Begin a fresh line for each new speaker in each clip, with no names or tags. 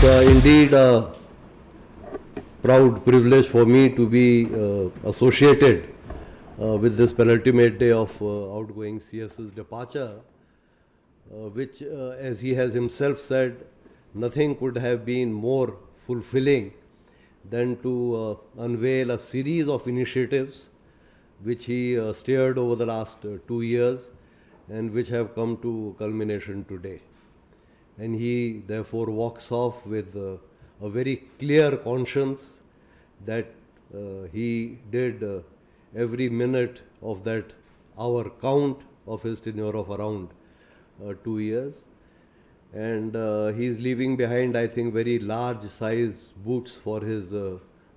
indeed a proud privilege for me to be associated with this penultimate day of outgoing CS's departure, which, as he has himself said, nothing could have been more fulfilling than to unveil a series of initiatives which he steered over the last 2 years and which have come to culmination today. And he therefore walks off with a very clear conscience that he did every minute of that hour count of his tenure of around 2 years. And he's leaving behind, I think, very large size boots for his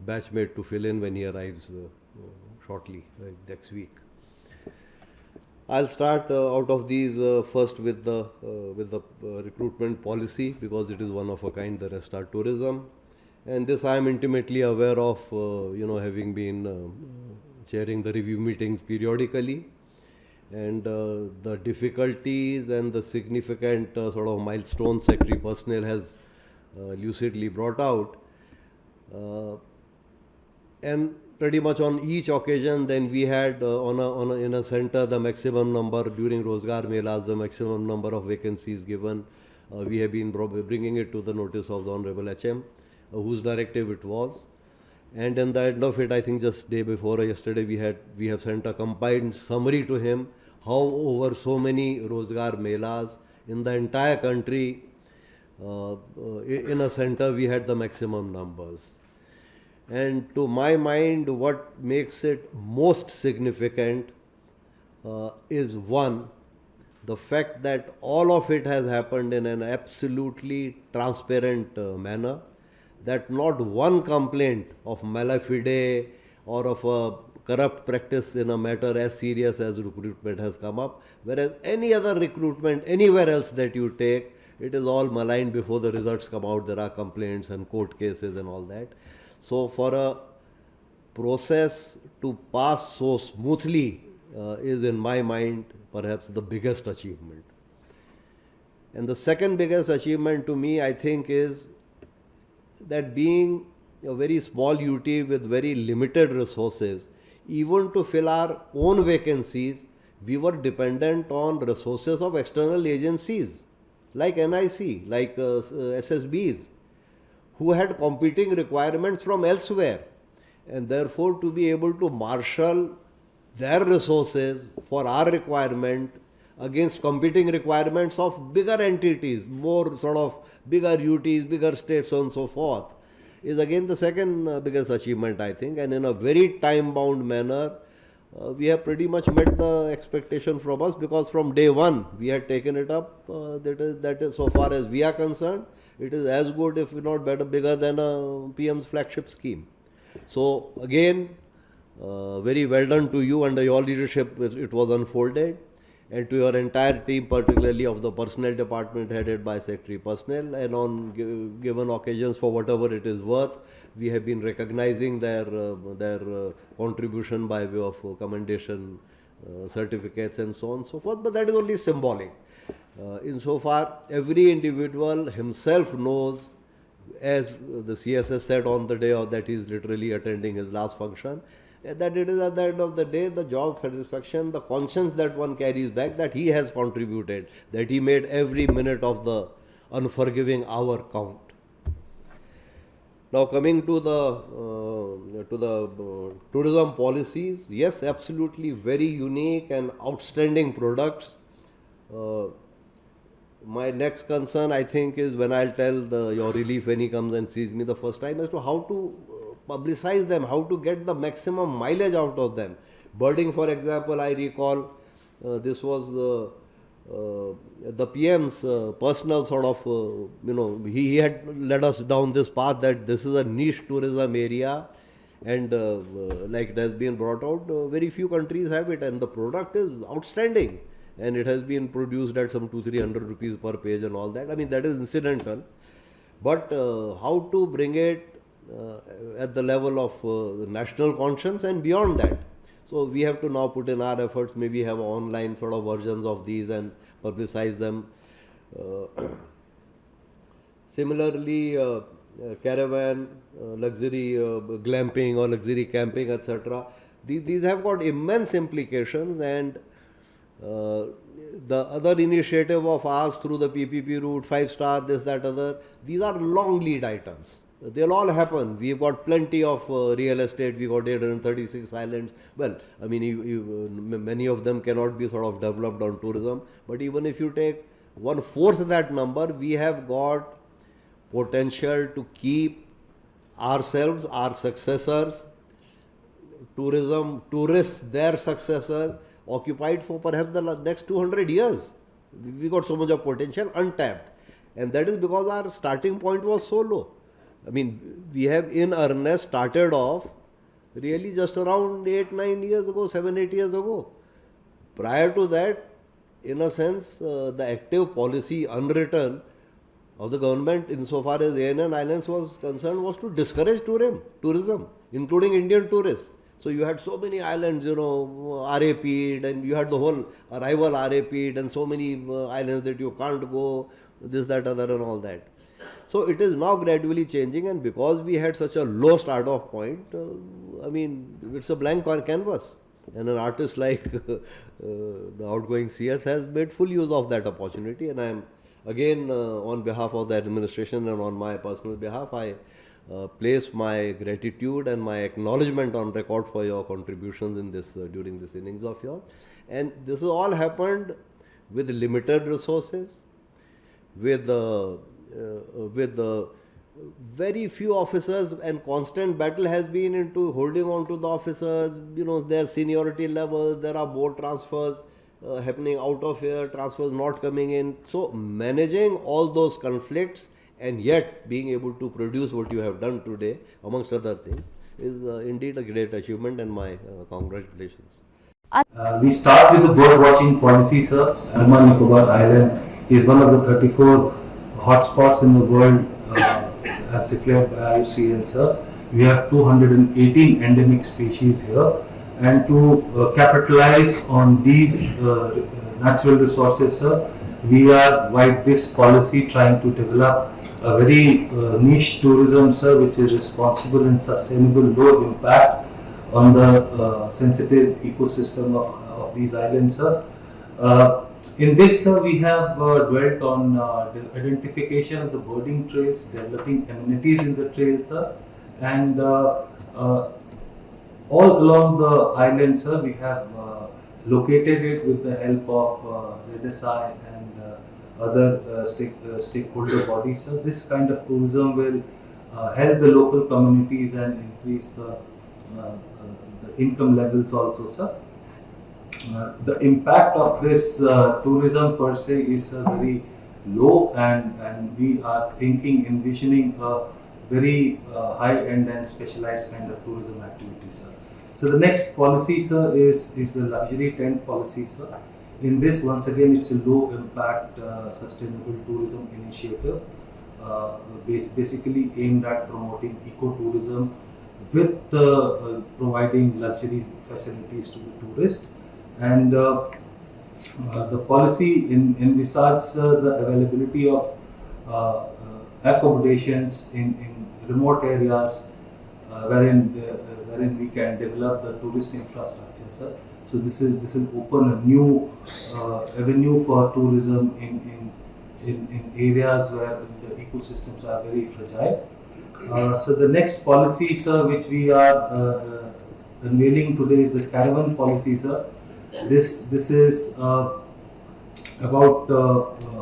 batchmate to fill in when he arrives shortly, next week. I'll start out of these first with the recruitment policy, because it is one of a kind. The rest are tourism, and this I am intimately aware of, having been chairing the review meetings periodically, and the difficulties and the significant sort of milestone Secretary Personnel has lucidly brought out, and pretty much on each occasion. Then we had in a center the maximum number during Rozgar Melas, the maximum number of vacancies given. We have been bringing it to the notice of the Honorable HM, whose directive it was. And in the end of it, I think just day before yesterday, we have sent a combined summary to him how over so many Rozgar Melas in the entire country, in a center we had the maximum numbers. And to my mind, what makes it most significant is one, the fact that all of it has happened in an absolutely transparent manner, that not one complaint of malafide or of a corrupt practice in a matter as serious as recruitment has come up, whereas any other recruitment anywhere else that you take, it is all maligned before the results come out. There are complaints and court cases and all that. So for a process to pass so smoothly is, in my mind, perhaps the biggest achievement. And the second biggest achievement to me, I think, is that being a very small UT with very limited resources, even to fill our own vacancies, we were dependent on resources of external agencies like NIC, like SSBs, who had competing requirements from elsewhere, and therefore to be able to marshal their resources for our requirement against competing requirements of bigger entities, more sort of bigger UTs, bigger states, so on and so forth, is again the second biggest achievement, I think. And in a very time-bound manner, we have pretty much met the expectation from us, because from day one we had taken it up. That is so far as we are concerned, it is as good, if not better, bigger than a PM's flagship scheme. So again, very well done to you. Under your leadership it was unfolded, and to your entire team, particularly of the personnel department headed by Secretary Personnel, and on given occasions, for whatever it is worth, we have been recognizing their contribution by way of commendation certificates and so on and so forth, but that is only symbolic. Insofar, every individual himself knows, as the CSS said on the day of that he is literally attending his last function, that it is at the end of the day the job satisfaction, the conscience that one carries back, that he has contributed, that he made every minute of the unforgiving hour count. Now coming to the tourism policies, yes, absolutely very unique and outstanding products. My next concern, I think, is when I'll tell your relief when he comes and sees me the first time, as to how to publicize them, how to get the maximum mileage out of them. Birding, for example, I recall this was the PM's personal sort of, he had led us down this path, that this is a niche tourism area, and like it has been brought out, very few countries have it, and the product is outstanding. And it has been produced at some 200-300 rupees per page and all that. I mean, that is incidental. But how to bring it at the level of national conscience and beyond that. So we have to now put in our efforts, maybe have online sort of versions of these and publicize them. Similarly, caravan, luxury glamping or luxury camping, etc. These have got immense implications, and the other initiative of ours through the PPP route, 5-star, this, that, other, these are long lead items. They'll all happen. We've got plenty of real estate. We got 836 islands. Well, I mean, many of them cannot be sort of developed on tourism. But even if you take 1/4 that number, we have got potential to keep ourselves, our successors, tourists, their successors, occupied for perhaps the next 200 years. We got so much of potential untapped. And that is because our starting point was so low. I mean, we have in earnest started off really just around 8-9 years ago, 7-8 years ago. Prior to that, in a sense, the active policy unwritten of the government insofar as ANN Islands was concerned was to discourage tourism, including Indian tourists. So you had so many islands, RAP'd, and you had the whole arrival RAP'd, and so many islands that you can't go, this, that, other, and all that. So it is now gradually changing, and because we had such a low start off point, I mean, it's a blank canvas. And an artist like the outgoing CS has made full use of that opportunity, and I am again on behalf of the administration and on my personal behalf, I place my gratitude and my acknowledgement on record for your contributions in this during this innings of yours. And this has all happened with limited resources, with very few officers, and constant battle has been into holding on to the officers, their seniority levels. There are board transfers happening out of here, transfers not coming in. So managing all those conflicts and yet being able to produce what you have done today, amongst other things, is indeed a great achievement, and my congratulations.
We start with the bird watching policy, sir. Andaman Nicobar Island is one of the 34 hotspots in the world as declared by IUCN, sir. We have 218 endemic species here, and to capitalize on these natural resources, sir, we are by this policy trying to develop a very niche tourism, sir, which is responsible and sustainable, low impact on the sensitive ecosystem of these islands, sir. In this, sir, we have dwelt on the identification of the birding trails, developing amenities in the trails, sir, and all along the island, sir, we have located it with the help of ZSI and other stakeholder bodies. So this kind of tourism will help the local communities and increase the income levels also, sir. The impact of this tourism per se is very low, and we are envisioning a very high-end and specialized kind of tourism activity, sir. So the next policy, sir, is the luxury tent policy, sir. In this, once again, it's a low-impact sustainable tourism initiative, basically aimed at promoting eco-tourism with providing luxury facilities to the tourist. And the policy envisages the availability of accommodations in remote areas wherein we can develop the tourist infrastructure, sir. So this will open a new avenue for tourism in areas where the ecosystems are very fragile. So the next policy, sir, which we are unveiling today is the Caravan policy, sir. This is about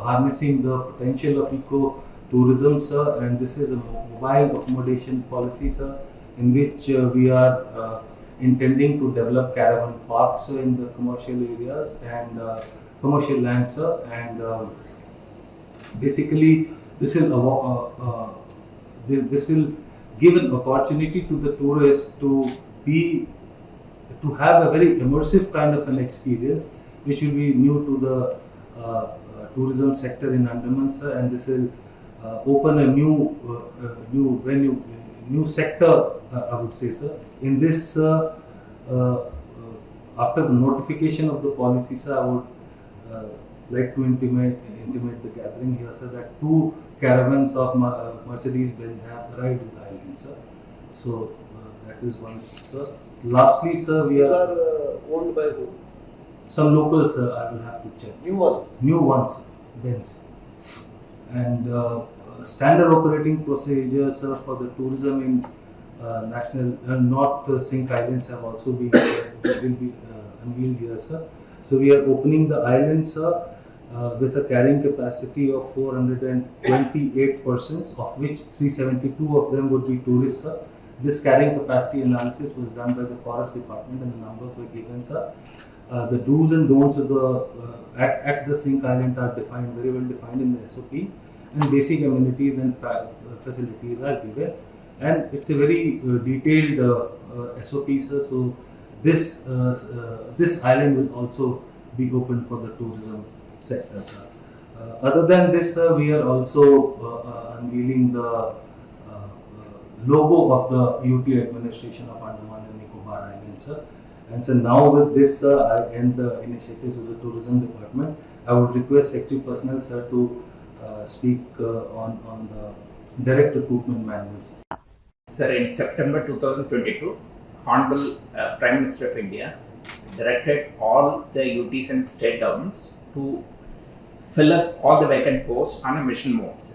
harnessing the potential of eco-tourism, sir, and this is a mobile accommodation policy, sir, in which we are intending to develop caravan parks in the commercial areas and commercial land, sir, and basically this will give an opportunity to the tourists to have a very immersive kind of an experience, which will be new to the tourism sector in Andaman, sir, and this will open a new venue, new sector, I would say, sir. In this, after the notification of the policy, sir, I would like to intimate the gathering here, sir, that 2 caravans of Mercedes-Benz have arrived in the island, sir. So that is one, sir. Lastly, sir, we are
owned by who?
Some locals, sir. I will have to check. New ones, sir. Benz. And standard operating procedures, sir, for the tourism in national North Sink Islands have also been will be unveiled here, sir. So we are opening the island, sir, with a carrying capacity of 428 persons, of which 372 of them would be tourists, sir. This carrying capacity analysis was done by the Forest Department and the numbers were given, sir. The do's and don'ts of the at the Sink Island are defined, very well defined in the SOPs, and basic amenities and facilities are given. And it's a very detailed SOP, sir. So this island will also be open for the tourism sector, sir. Other than this, sir, we are also unveiling the logo of the UT administration of Andaman and Nicobar Island, sir. And so now with this, sir, I end the initiatives of the tourism department. I would request Secretary Personnel, sir, to speak on the direct recruitment manuals.
Sir, in September 2022, Honorable Prime Minister of India directed all the UTs and state governments to fill up all the vacant posts on a mission mode, sir.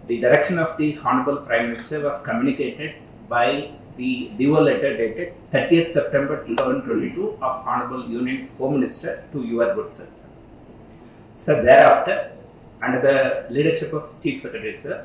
The direction of the Honorable Prime Minister was communicated by the DO letter dated 30th September 2022 of Honorable Union Home Minister to your good sir. So thereafter, under the leadership of Chief Secretary, sir,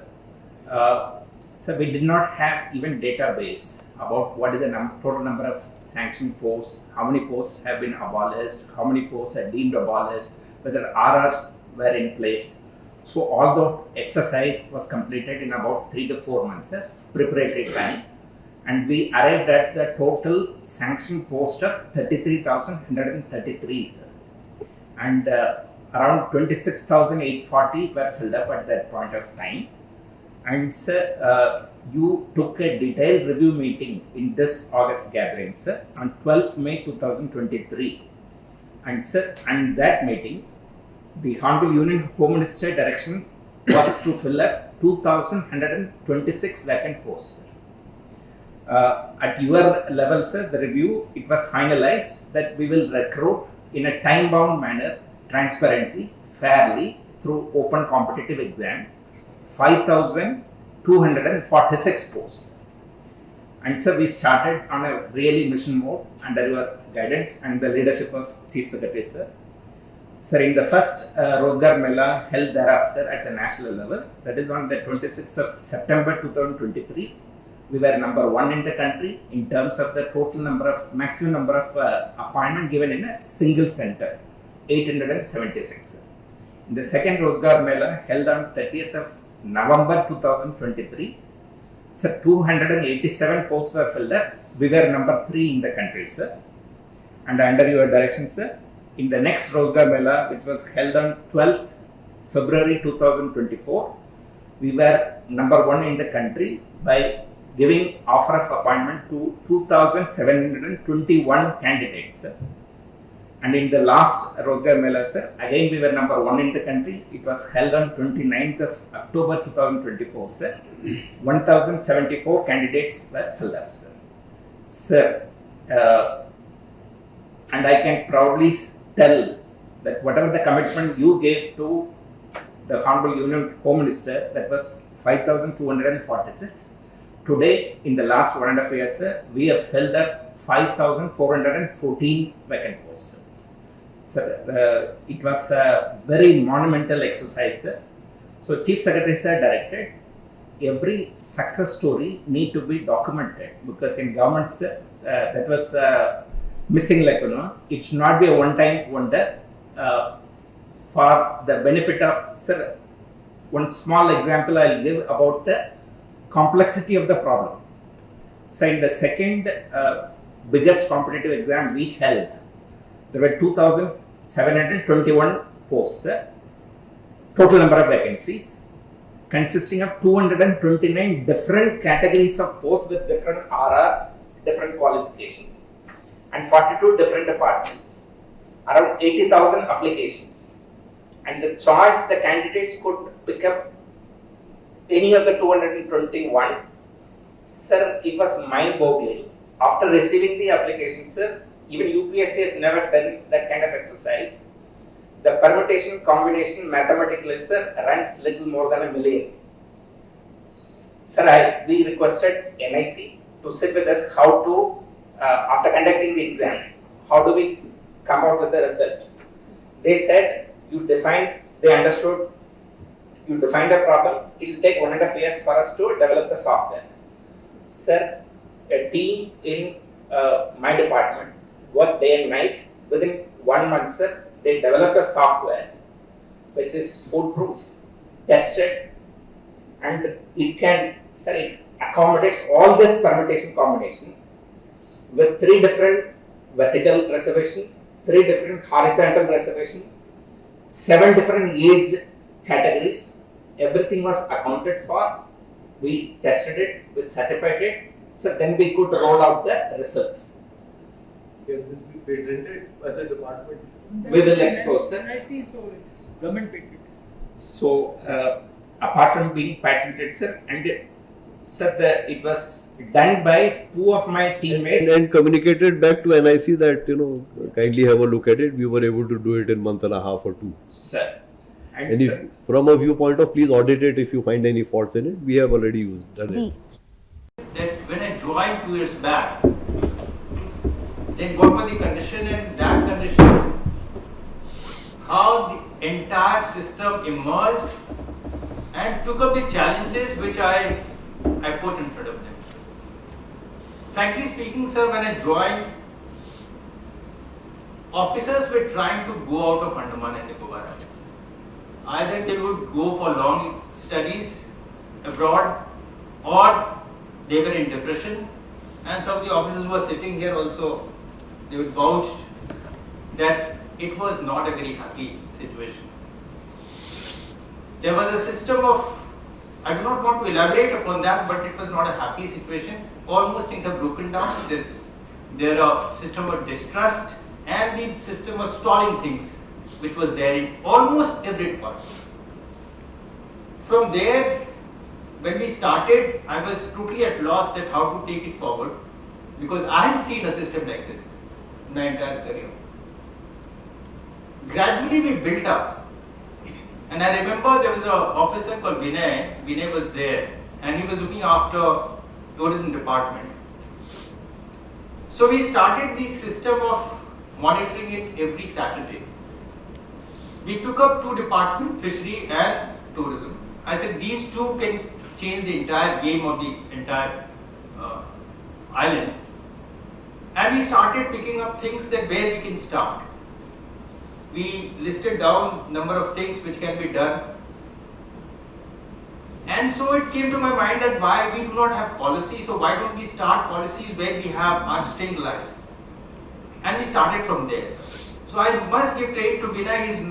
so we did not have even database about what is the total number of sanctioned posts, how many posts have been abolished, how many posts are deemed abolished, whether RRs were in place. So all the exercise was completed in about 3 to 4 months, sir, preparatory time. And we arrived at the total sanctioned post of 33,133, sir. And around 26,840 were filled up at that point of time. And sir, you took a detailed review meeting in this August gathering, sir, on 12th May 2023. And sir, and that meeting, the Honorable Union Home Minister direction was to fill up 2,126 vacant posts, sir. At your level, sir, the review, it was finalized that we will recruit in a time-bound manner, transparently, fairly, through open competitive exam, 5,246 posts. And so we started on a really mission mode under your guidance and the leadership of Chief Secretary, sir. Sir, in the first Rozgar Mela held thereafter at the national level, that is on the 26th of September 2023, we were number 1 in the country in terms of the total number of, maximum number of appointment given in a single center, 876. In the second Rozgar Mela held on 30th of November 2023, sir, 287 posts were filled up. We were number 3 in the country, sir. And under your direction, sir, in the next Rozgar Mela, which was held on 12th February 2024, we were number 1 in the country by giving offer of appointment to 2,721 candidates, sir. And in the last Rozgar Mela, sir, again we were number 1 in the country. It was held on 29th of October 2024, sir. 1,074 candidates were filled up, sir. Sir, and I can proudly tell that whatever the commitment you gave to the Honorable Union Home Minister, that was 5,246. Today, in the last 1.5 years, sir, we have filled up 5,414 vacant posts, sir. Sir, it was a very monumental exercise, sir. So, Chief Secretary, sir, directed every success story need to be documented, because in government, sir, that was missing, like, you know, it should not be a one-time wonder. For the benefit of, sir, one small example I will give about the complexity of the problem. So, in the second biggest competitive exam we held, there were 2,721 posts, total number of vacancies, consisting of 229 different categories of posts with different RR, different qualifications, and 42 different departments, around 80,000 applications. and the choice the candidates could pick up any of the 221. Sir, it was mind-boggling. After receiving the application, sir, even UPSC has never done that kind of exercise. The permutation combination mathematically, sir, runs little more than 1 million. Sir, we requested NIC to sit with us how to, after conducting the exam, how do we come out with the result. They said, they understood, you defined the problem, it will take 1.5 years for us to develop the software. Sir, a team in my department worked day and night. Within 1 month, sir, they developed a software which is foolproof, tested, and it accommodates all this permutation combination with 3 different vertical reservation, 3 different horizontal reservation, 7 different age categories. Everything was accounted for. We tested it, we certified it, so then we could roll out the results.
Can this be patented by the department?
We will explore, sir.
I see, so it's government patent.
So, apart from being patented, sir, and it was done by 2 of my teammates.
And communicated back to NIC that, kindly have a look at it. We were able to do it in 1.5 or 2.
Sir.
And if, from a viewpoint of, please audit it if you find any faults in it. We have already done it.
That when I joined 2 years back, then what was the condition, and that condition, how the entire system emerged and took up the challenges which I put in front of them. Frankly speaking, sir, when I joined, officers were trying to go out of Andaman and Nicobar Islands. Either they would go for long studies abroad, or they were in depression, and some of the officers who were sitting here also, they were vouched that it was not a very happy situation. There was a system of, I do not want to elaborate upon that, but it was not a happy situation. Almost things have broken down. There are system of distrust and the system of stalling things, which was there in almost every department. From there, when we started, I was totally at loss that how to take it forward, because I hadn't seen a system like this in my entire career. Gradually we built up, and I remember there was an officer called Vidhai. Vidhai was there, and he was looking after tourism department. So we started the system of monitoring it every Saturday. We took up 2 departments, fishery and tourism. I said these 2 can change the entire game of the entire island. And we started picking up things that where we can start. We listed down number of things which can be done. And so it came to my mind that why we do not have policy, so why don't we start policies where we have unstringed lines? And we started from there. So I must give credit to Vidhai. He is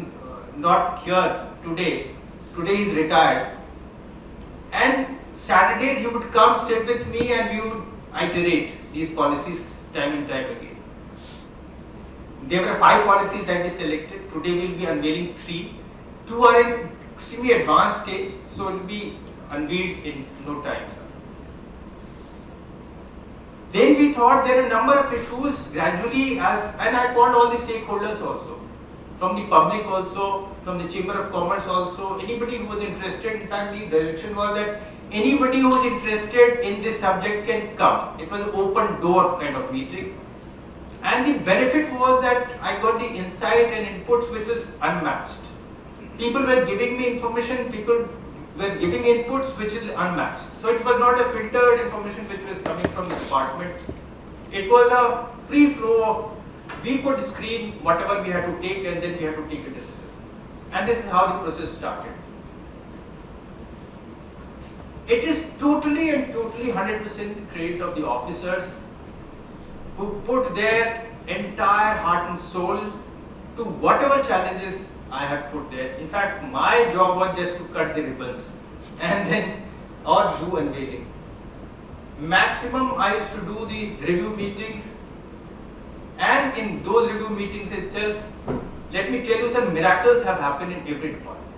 not here today. Today he is retired. And Saturdays he would come sit with me and we would iterate these policies time and time again. There were 5 policies that we selected. Today we will be unveiling 3. 2 are in extremely advanced stage, so it will be unveiled in no time. Then we thought there are a number of issues gradually and I called all the stakeholders also, from the public also, from the Chamber of Commerce also, anybody who was interested. In fact, the direction was that anybody who is interested in this subject can come. It was an open door kind of meeting. And the benefit was that I got the insight and inputs which was unmatched. People were giving me information, people were giving inputs which is unmatched. So it was not a filtered information which was coming from the department. It was a free flow of, we could screen whatever we had to take and then we had to take a decision. And this is how the process started. It is totally and totally 100% credit of the officers who put their entire heart and soul to whatever challenges I have put there. In fact, my job was just to cut the ribbons and then or do unveiling. Maximum I used to do the review meetings, and in those review meetings itself, let me tell you, some miracles have happened in every department.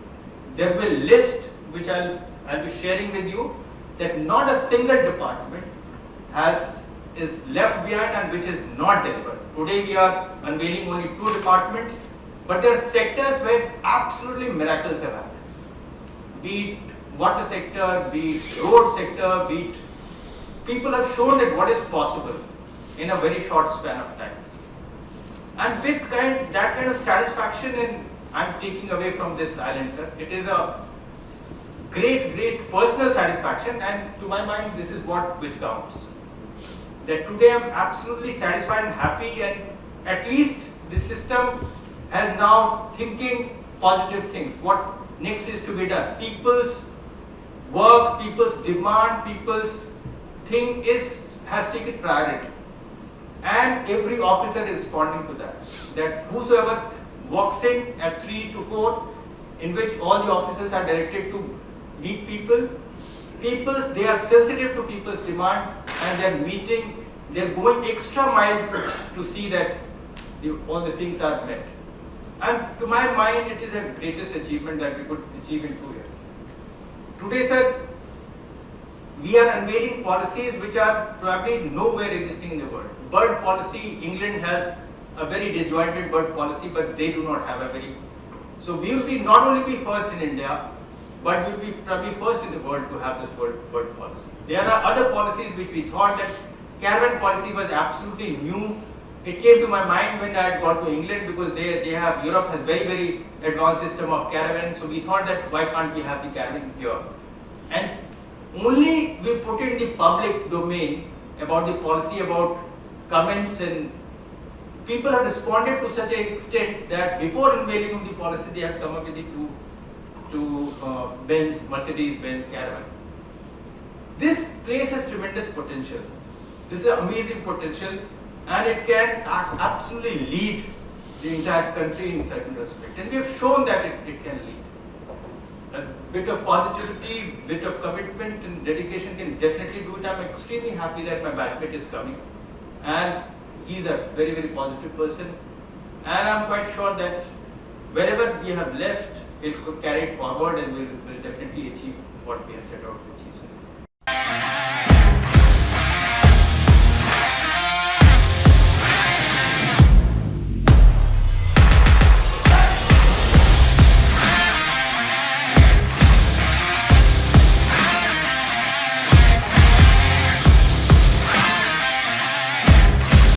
There will be a list which I'll be sharing with you, that not a single department is left behind and which is not delivered. Today we are unveiling only 2 departments, but there are sectors where absolutely miracles have happened. Be it water sector, be it road sector, be it, people have shown that what is possible in a very short span of time. And with that kind of satisfaction, and I'm taking away from this island, sir, it is a great personal satisfaction, and to my mind this is which counts. That today I'm absolutely satisfied and happy, and at least the system has now thinking positive things. What next is to be done? People's work, people's demand, people's thing has taken priority. And every officer is responding to that. That whosoever walks in at 3 to 4, in which all the officers are directed to meet people, they are sensitive to people's demand, and they're going extra mile to see that all the things are met. And to my mind, it is the greatest achievement that we could achieve in 2 years. Today, sir, we are unveiling policies which are probably nowhere existing in the world. Bird policy, England has a very disjointed bird policy, but they do not have a very. So we will be not only be first in India, but we will be probably first in the world to have this bird policy. There are other policies which we thought that caravan policy was absolutely new. It came to my mind when I had gone to England, because Europe has very advanced system of caravan. So we thought that why can't we have the caravan here? And only we put in the public domain about the policy, about comments, and people have responded to such an extent that before unveiling of the policy, they have come up with the two Mercedes-Benz Caravan. This place has tremendous potential. This is an amazing potential, and it can absolutely lead the entire country in certain respect. And we have shown that it can lead. A bit of positivity, bit of commitment and dedication can definitely do it. I'm extremely happy that my batchmate is coming, and he's a very positive person, and I'm quite sure that wherever we have left, it could carry it forward, and we'll definitely achieve what we have set out to achieve.